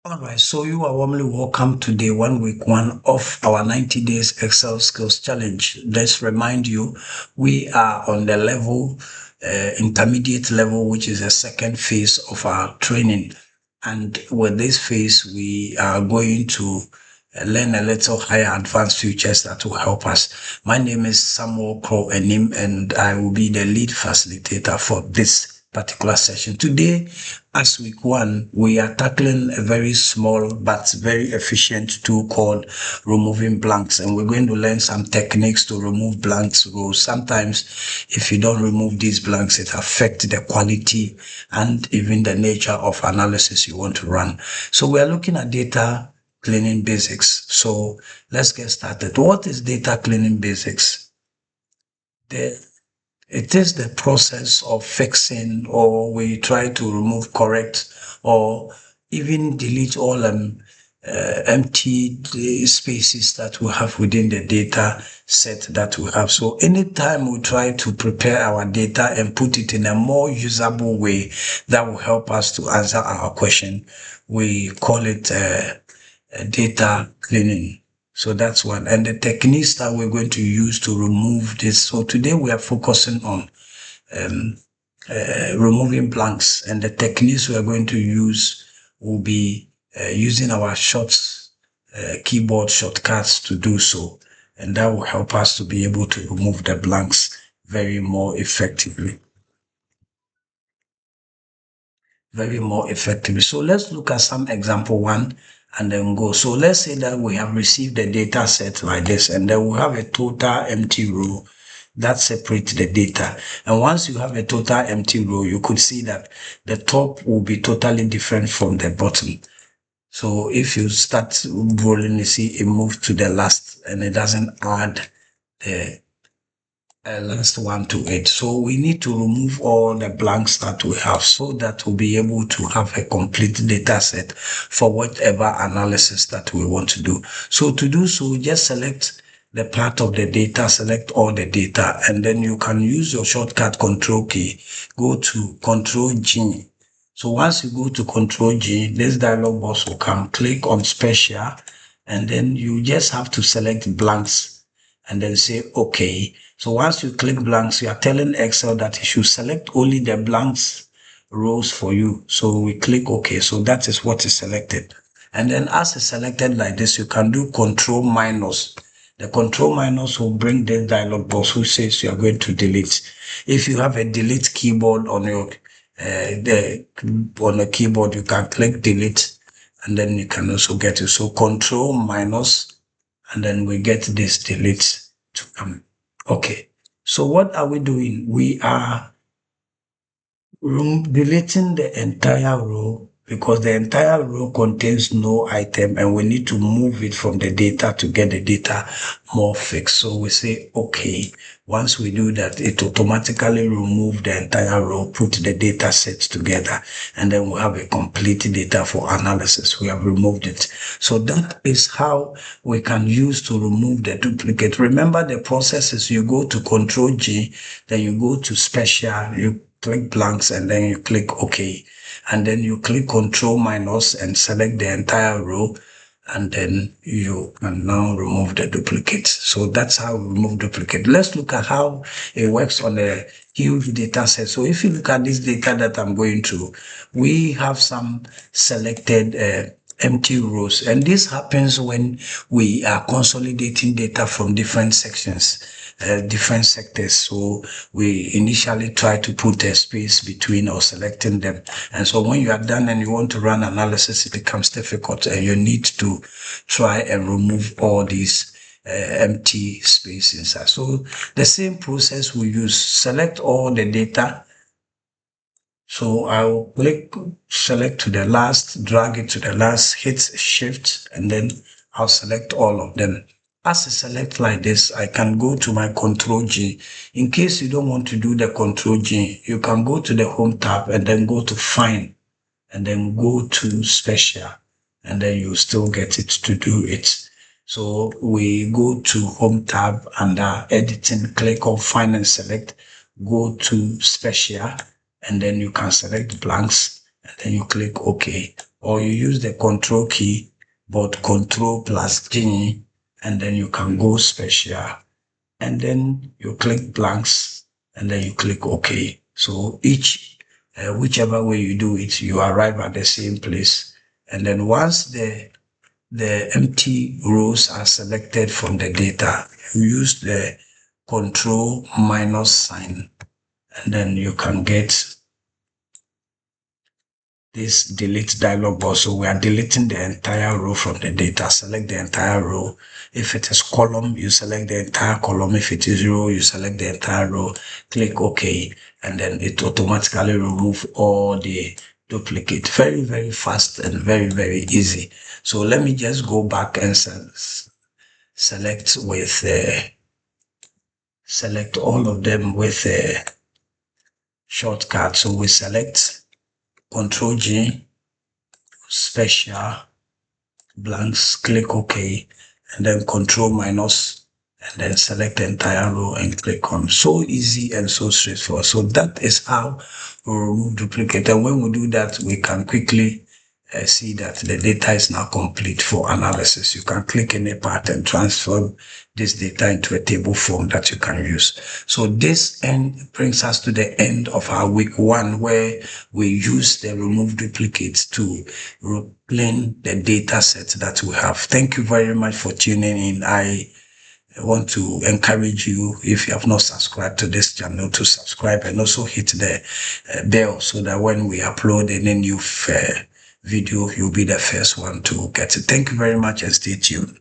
All right, so you are warmly welcome to day 1, week 1 of our 90 days Excel skills challenge. Let's remind you, we are on the level, intermediate level, which is the second phase of our training. And with this phase, we are going to learn a little higher advanced features that will help us. My name is Samuel Crow Enim, and I will be the lead facilitator for this particular session. Today, as week 1, we are tackling a very small but very efficient tool called removing blanks, and we're going to learn some techniques to remove blanks rows. Sometimes if you don't remove these blanks, it affects the quality and even the nature of analysis you want to run. So we are looking at data cleaning basics. So let's get started. What is data cleaning basics? It is the process of fixing, or we try to remove, correct, or even delete all empty spaces that we have within the data set that we have. So anytime we try to prepare our data and put it in a more usable way that will help us to answer our question, we call it data cleaning. So that's one. And the techniques that we're going to use to remove this. So today we are focusing on removing blanks, and the techniques we are going to use will be using our keyboard shortcuts to do so. And that will help us to be able to remove the blanks very more effectively. So let's look at some example 1 and then go. So let's say that we have received a data set like this, and then we have a total empty row that separates the data. And once you have a total empty row, you could see that the top will be totally different from the bottom. So if you start rolling, you see it moves to the last, and it doesn't add the last one to it. So we need to remove all the blanks that we have so that we'll be able to have a complete data set for whatever analysis that we want to do. So to do so, just select the part of the data, select all the data, and then you can use your shortcut Ctrl key, go to Ctrl G. So once you go to Ctrl G, this dialog box will come, click on special, and then you just have to select blanks and then say OK. So once you click blanks, you are telling Excel that it should select only the blanks rows for you. So we click OK. So that is what is selected. And then as it's selected like this, you can do Control minus. The Control minus will bring this dialog box which says you are going to delete. If you have a delete keyboard on your on the keyboard, you can click delete, and then you can also get it. So Control minus, and then we get this delete to come. Okay, so what are we doing? We are deleting the entire row because the entire row contains no item, and we need to move it from the data to get the data more fixed. So we say, okay, once we do that, it automatically remove the entire row, put the data sets together, and then we have a complete data for analysis. We have removed it. So that is how we can use to remove the duplicate. Remember the process is you go to Ctrl G, then you go to special, you click blanks, and then you click OK. And then you click Control minus and select the entire row, and then you can now remove the duplicate. So that's how we remove duplicate. Let's look at how it works on a huge data set. So if you look at this data that I'm going to, we have some selected empty rows, and this happens when we are consolidating data from different sections, different sectors. So we initially try to put a space between or selecting them, and so when you are done and you want to run analysis, it becomes difficult, and you need to try and remove all these empty space inside. So the same process we use, select all the data. So I'll select to the last, drag it to the last, hit shift, and then I'll select all of them. As I select like this, I can go to my Ctrl G. In case you don't want to do the Ctrl G, you can go to the Home tab and then go to Find, and then go to Special, and then you still get it to do it. So we go to Home tab under Editing, click on Find and select, go to Special, and then you can select blanks, and then you click OK. or you use the Ctrl key, but Ctrl plus G, and then you can go special, and then you click blanks, and then you click OK. So whichever way you do it, you arrive at the same place. And then once the empty rows are selected from the data, you use the control minus sign, and then you can get this delete dialog box. So we are deleting the entire row from the data. Select the entire row. If it is column, you select the entire column. If it is row, you select the entire row. Click OK, and then it automatically remove all the duplicate. Very, very fast and very, very easy. So let me just go back and select select all of them with a shortcut. So we select Ctrl G, special, blanks, click OK, and then Control minus, and then select the entire row and click on. So easy and so straightforward. So that is how we remove duplicate. And when we do that, we can quickly see that the data is now complete for analysis. You can click any part and transform this data into a table form that you can use. So this brings us to the end of our week 1, where we use the remove duplicates to replace the data set that we have. Thank you very much for tuning in. I want to encourage you, if you have not subscribed to this channel, to subscribe and also hit the bell, so that when we upload any new video, you'll be the first one to get it. Thank you very much and stay tuned.